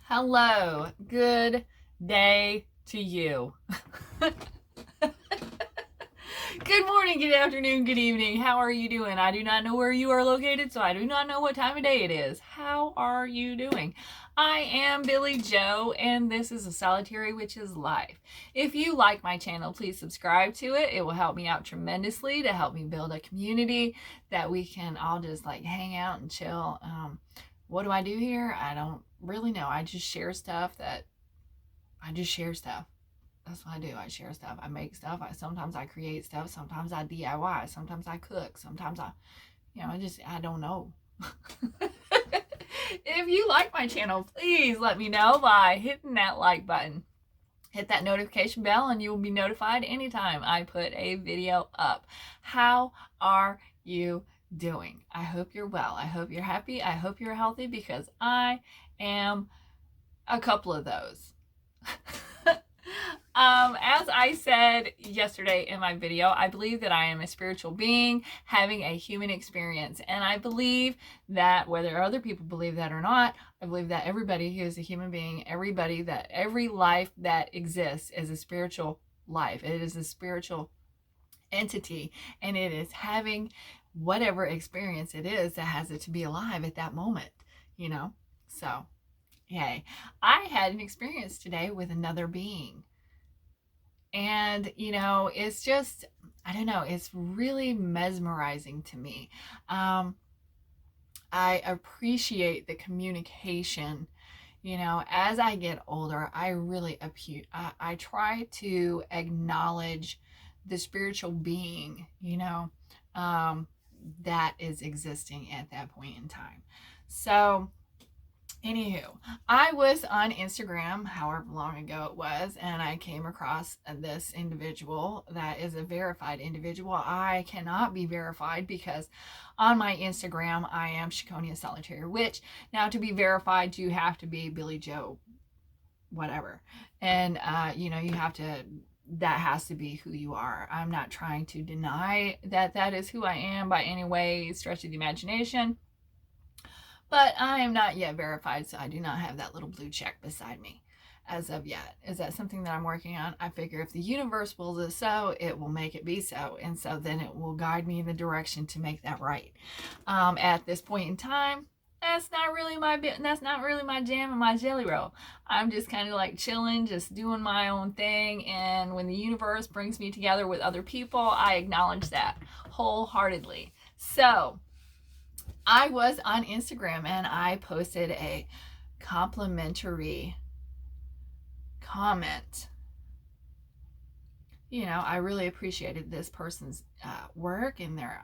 Hello, good day to you. Good morning, good afternoon, good evening. How are you doing? I do not know where you are located, so I do not know what time of day it is. How are you doing? I am Billy Joe, and this is A Solitary Witch's Life. If you like my channel, please subscribe to it. It will help me out tremendously to help me build a community that we can all just like hang out and chill. What do I do here? I don't really know. I just share stuff. That's what I do. I share stuff. I make stuff. Sometimes I create stuff. Sometimes I DIY. Sometimes I cook. Sometimes I don't know. If you like my channel, please let me know by hitting that like button. Hit that notification bell and you will be notified anytime I put a video up. How are you doing? I hope you're well. I hope you're happy. I hope you're healthy, because I am a couple of those. As I said yesterday in my video, I believe that I am a spiritual being having a human experience. And I believe that whether other people believe that or not, I believe that everybody who is a human being, every life that exists is a spiritual life. It is a spiritual entity, and it is having whatever experience it is that has it to be alive at that moment, So, yay. I had an experience today with another being. And, it's just, I don't know, it's really mesmerizing to me. I appreciate the communication. As I get older, I really I try to acknowledge the spiritual being, that is existing at that point in time. So, anywho, I was on Instagram, however long ago it was, and I came across this individual that is a verified individual. I cannot be verified because on my Instagram, I am Shakonia Solitary Witch. Now, to be verified, you have to be Billy Joe, whatever. And, you have to, that has to be who you are. I'm not trying to deny that that is who I am by any way, stretch of the imagination. But I am not yet verified, so I do not have that little blue check beside me as of yet. Is that something that I'm working on? I figure if the universe wills it so, it will make it be so. And so then it will guide me in the direction to make that right. At this point in time, that's not really my jam and my jelly roll. I'm just kind of like chilling, just doing my own thing. And when the universe brings me together with other people, I acknowledge that wholeheartedly. So, I was on Instagram and I posted a complimentary comment. I really appreciated this person's work and their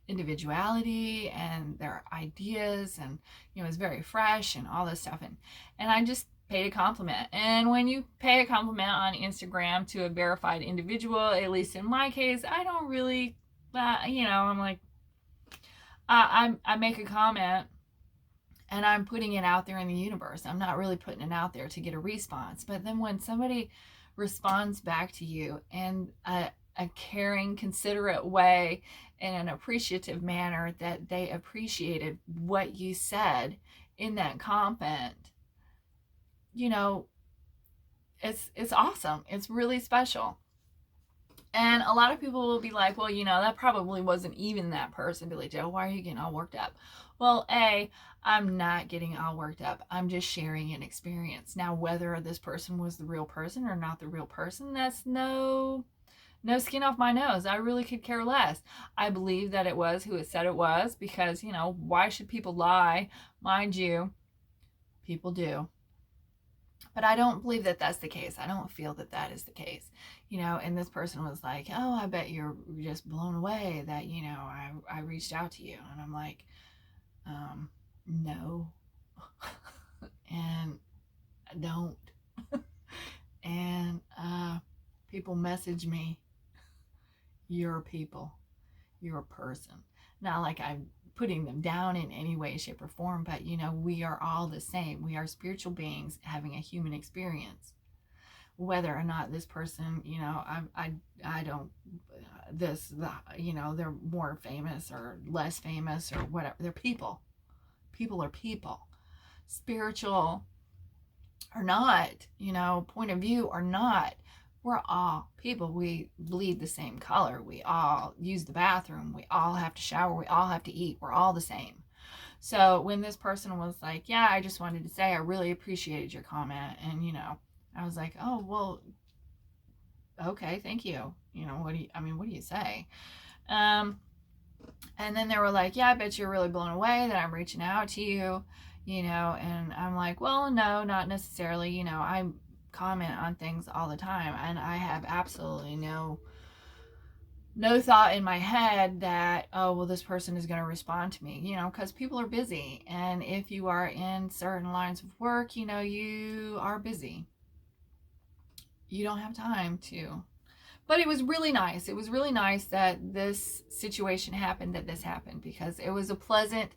individuality and their ideas, and it was very fresh and all this stuff, and I just paid a compliment. And when you pay a compliment on Instagram to a verified individual, at least in my case, I don't really I'm like, I make a comment and I'm putting it out there in the universe. I'm not really putting it out there to get a response. But then when somebody responds back to you in a caring, considerate way, in an appreciative manner, that they appreciated what you said in that comment, it's awesome. It's really special. And a lot of people will be like, well, that probably wasn't even that person, Billy Joe. Why are you getting all worked up? Well, I'm not getting all worked up. I'm just sharing an experience. Now, whether this person was the real person or not the real person, that's no skin off my nose. I really could care less. I believe that it was who it said it was, because, why should people lie? Mind you, people do. But I don't believe that that's the case. I don't feel that that is the case. And this person was like, oh, I bet you're just blown away that, I reached out to you. And I'm like, no. And I don't. And people message me, you're people. You're a person. Not like I'm putting them down in any way, shape, or form, but we are all the same. We are spiritual beings having a human experience. Whether or not this person, I don't, they're more famous or less famous or whatever. They're people. People are people. Spiritual or not, point of view or not, we're all people. We bleed the same color. We all use the bathroom. We all have to shower. We all have to eat. We're all the same. So when this person was like, yeah, I just wanted to say I really appreciated your comment. And, I was like, oh, well, okay, thank you. What do you say? And then they were like, yeah, I bet you're really blown away that I'm reaching out to you, and I'm like, well, no, not necessarily. I comment on things all the time, and I have absolutely no thought in my head that, oh, well, this person is going to respond to me, because people are busy. And if you are in certain lines of work, you are busy. You don't have time to. But it was really nice. It was really nice that this situation happened, that this happened, because it was a pleasant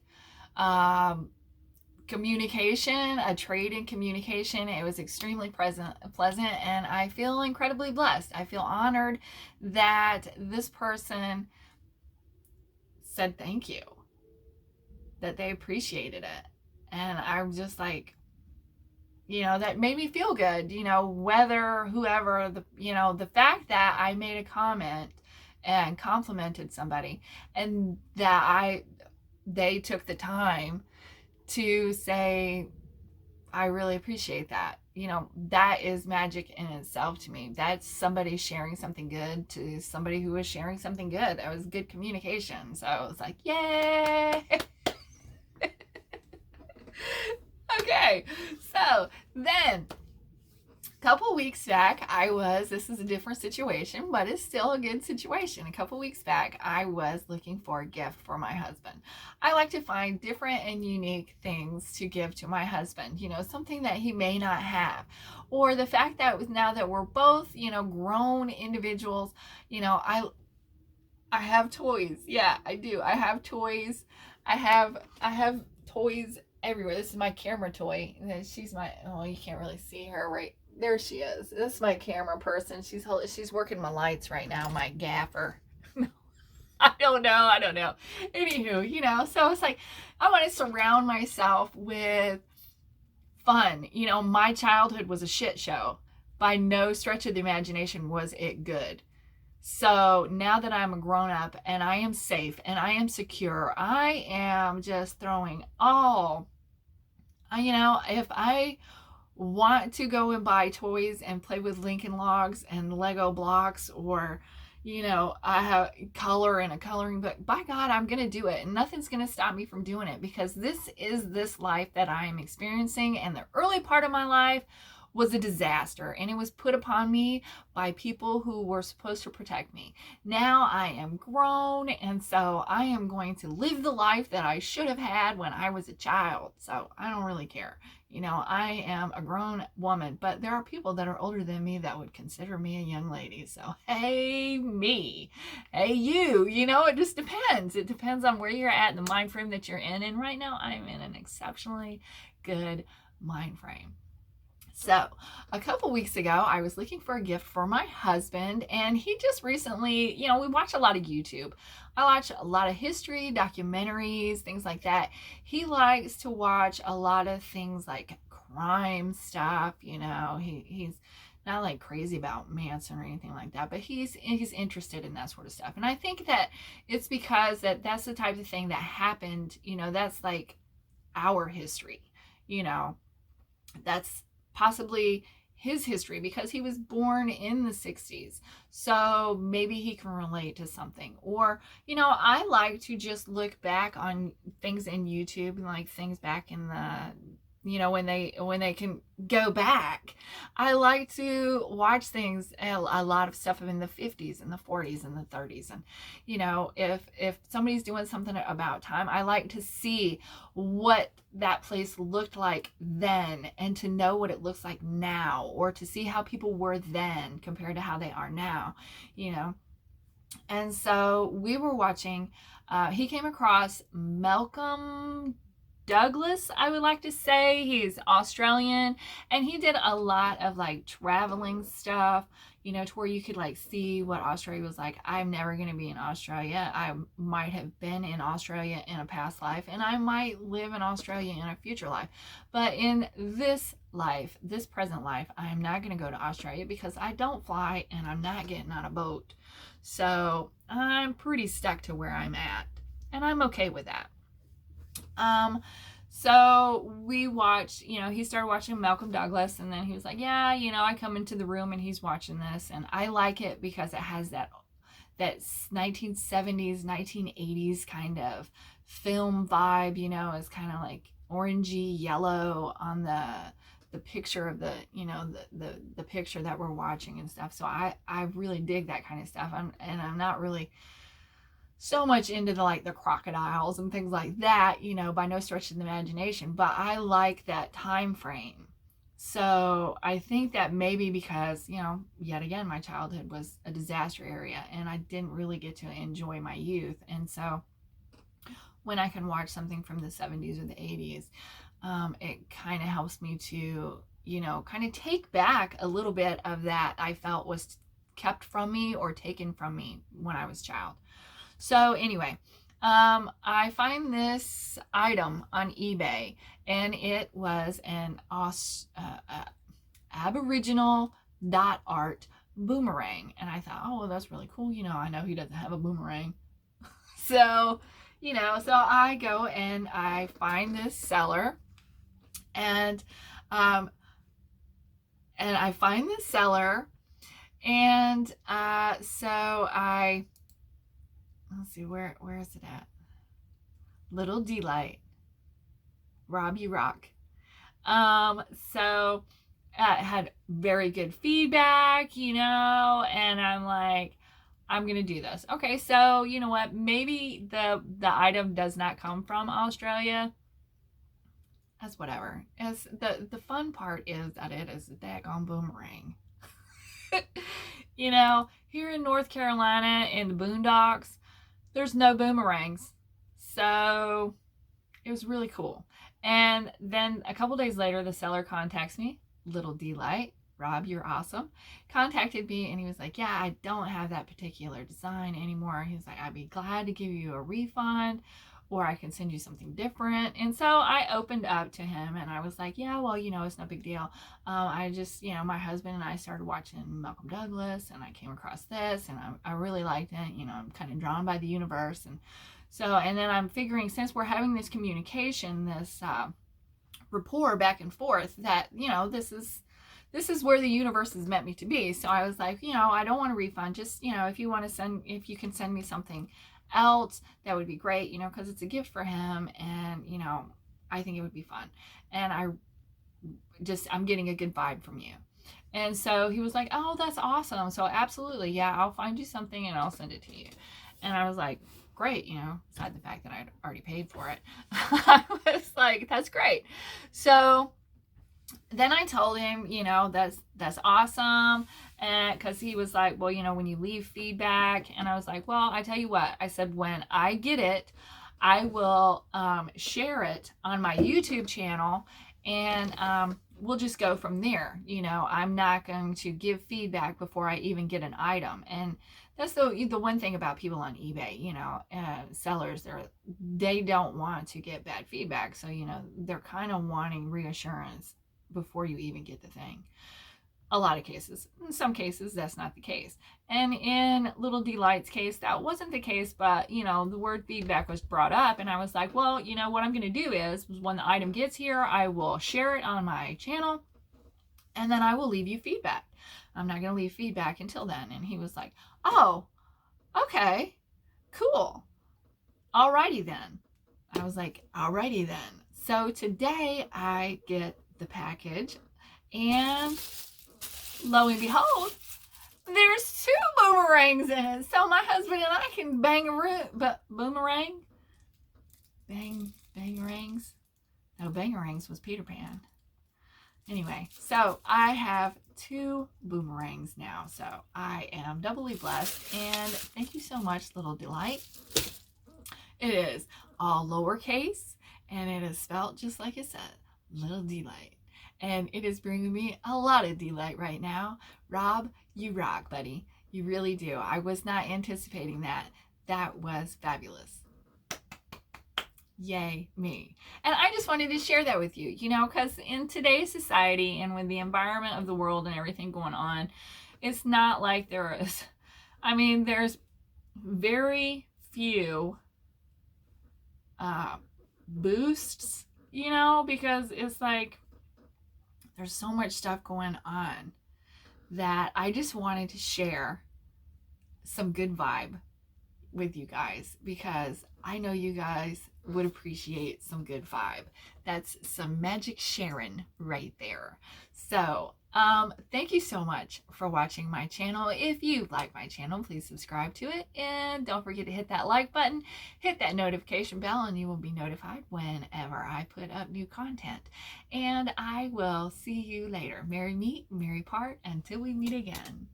communication, a trade in communication. It was extremely pleasant, and I feel incredibly blessed. I feel honored that this person said thank you, that they appreciated it. And I'm just like, that made me feel good, whether whoever, the fact that I made a comment and complimented somebody, and that they took the time to say, I really appreciate that. That is magic in itself to me. That's somebody sharing something good to somebody who was sharing something good. That was good communication. So I was like, yay! Okay, so then a couple weeks back, this is a different situation, but it's still a good situation. A couple weeks back, I was looking for a gift for my husband. I like to find different and unique things to give to my husband, something that he may not have. Or the fact that now that we're both, grown individuals, I have toys. Yeah, I do. I have toys. I have toys everywhere. This is my camera toy. She's you can't really see her right there. She is. This is my camera person. She's working my lights right now, my gaffer. I don't know. Anywho, so it's like I want to surround myself with fun. My childhood was a shit show. By no stretch of the imagination was it good. So now that I'm a grown up and I am safe and I am secure, I am just throwing all, if I want to go and buy toys and play with Lincoln Logs and Lego blocks, or, I have color in a coloring book, by God, I'm going to do it. And nothing's going to stop me from doing it, because this is this life that I am experiencing. And the early part of my life was a disaster, and it was put upon me by people who were supposed to protect me. Now I am grown, and so I am going to live the life that I should have had when I was a child. So I don't really care. I am a grown woman, but there are people that are older than me that would consider me a young lady. So, hey, me, hey, you, it just depends. It depends on where you're at in the mind frame that you're in. And right now I'm in an exceptionally good mind frame. So a couple weeks ago, I was looking for a gift for my husband, and he just recently, we watch a lot of YouTube. I watch a lot of history, documentaries, things like that. He likes to watch a lot of things like crime stuff. He's not like crazy about Manson or anything like that, but he's interested in that sort of stuff. And I think that it's because that's the type of thing that happened. That's like our history. That's possibly his history, because he was born in the 60s. So maybe he can relate to something. Or, I like to just look back on things in YouTube, like things back in the, when they can go back. I like to watch things, a lot of stuff in the 50s and the 40s and the 30s. And, if somebody's doing something about time, I like to see what that place looked like then, and to know what it looks like now, or to see how people were then compared to how they are now, And so we were watching, he came across Malcolm Douglas, I would like to say. He's Australian, and he did a lot of like traveling stuff, you know, to where you could like see what Australia was like. I'm never going to be in Australia. I might have been in Australia in a past life, and I might live in Australia in a future life. But in this life, this present life, I am not going to go to Australia because I don't fly and I'm not getting on a boat. So I'm pretty stuck to where I'm at, and I'm okay with that. So we watched, you know, he started watching Malcolm Douglas, and then he was like, yeah, you know, I come into the room and he's watching this, and I like it because it has that 1970s, 1980s kind of film vibe, you know. It's kind of like orangey yellow on the picture of the, you know, the picture that we're watching and stuff. So I really dig that kind of stuff. I'm not really so much into the crocodiles and things like that, you know, by no stretch of the imagination, but I like that time frame. So I think that maybe because, you know, yet again, my childhood was a disaster area and I didn't really get to enjoy my youth. And so when I can watch something from the 70s or the 80s, it kind of helps me to, you know, kind of take back a little bit of that I felt was kept from me or taken from me when I was a child. So anyway, I find this item on eBay, and it was an Aboriginal dot art boomerang. And I thought, oh, well, that's really cool. You know, I know he doesn't have a boomerang. So, you know, so I go and I find this seller, and I find this seller, and so let's see, where is it at? Little Delight, Rob You Rock. So it had very good feedback, you know, and I'm like, I'm gonna do this. Okay, so you know what? Maybe the item does not come from Australia. That's whatever. As the fun part is that it is a daggone boomerang. You know, here in North Carolina in the boondocks, there's no boomerangs. So it was really cool. And then a couple days later, the seller contacts me. Little Delight, Rob, you're awesome. Contacted me, and he was like, yeah, I don't have that particular design anymore. He was like, I'd be glad to give you a refund, or I can send you something different. And so I opened up to him, and I was like, yeah, well, you know, it's no big deal. I just, you know, my husband and I started watching Malcolm Douglas, and I came across this, and I really liked it. You know, I'm kind of drawn by the universe. And so, and then I'm figuring, since we're having this communication, this rapport back and forth, that, you know, this is where the universe has meant me to be. So I was like, you know, I don't want a refund. Just, you know, if you can send me something else, that would be great, you know, because it's a gift for him, and, you know, I think it would be fun. And I'm getting a good vibe from you. And so he was like, oh, that's awesome. So absolutely, yeah, I'll find you something and I'll send it to you. And I was like, great, you know, aside the fact that I'd already paid for it. I was like, that's great. So then I told him, you know, that's awesome. And because he was like, well, you know, when you leave feedback, and I was like, well, I tell you what, I said, when I get it, I will share it on my YouTube channel, and we'll just go from there. You know, I'm not going to give feedback before I even get an item. And that's the one thing about people on eBay, you know, sellers, they don't want to get bad feedback. So, you know, they're kind of wanting reassurance before you even get the thing. A lot of cases. In some cases, that's not the case. And in Little Delight's case, that wasn't the case, but, you know, the word feedback was brought up, and I was like, well, you know, what I'm going to do is when the item gets here, I will share it on my channel, and then I will leave you feedback. I'm not going to leave feedback until then. And he was like, oh, okay, cool. Alrighty then. I was like, alrighty then. So today I get the package, and lo and behold, there's 2 boomerangs in it. So my husband and I can boomerang? Bangerangs? No, bangerangs was Peter Pan. Anyway, so I have 2 boomerangs now. So I am doubly blessed, and thank you so much, Little Delight. It is all lowercase, And it is spelled just like it said, Little Delight. And it is bringing me a lot of delight right now. Rob, you rock, buddy. You really do. I was not anticipating that. That was fabulous. Yay, me. And I just wanted to share that with you, because in today's society and with the environment of the world and everything going on, it's not like there's very few boosts, because it's like there's so much stuff going on that I just wanted to share some good vibe with you guys, because I know you guys would appreciate some good vibe. That's some magic sharing right there. So thank you so much for watching my channel. If you like my channel, please subscribe to it, and don't forget to hit that like button, hit that notification bell, and you will be notified whenever I put up new content. And I will see you later. Merry meet, merry part, until we meet again.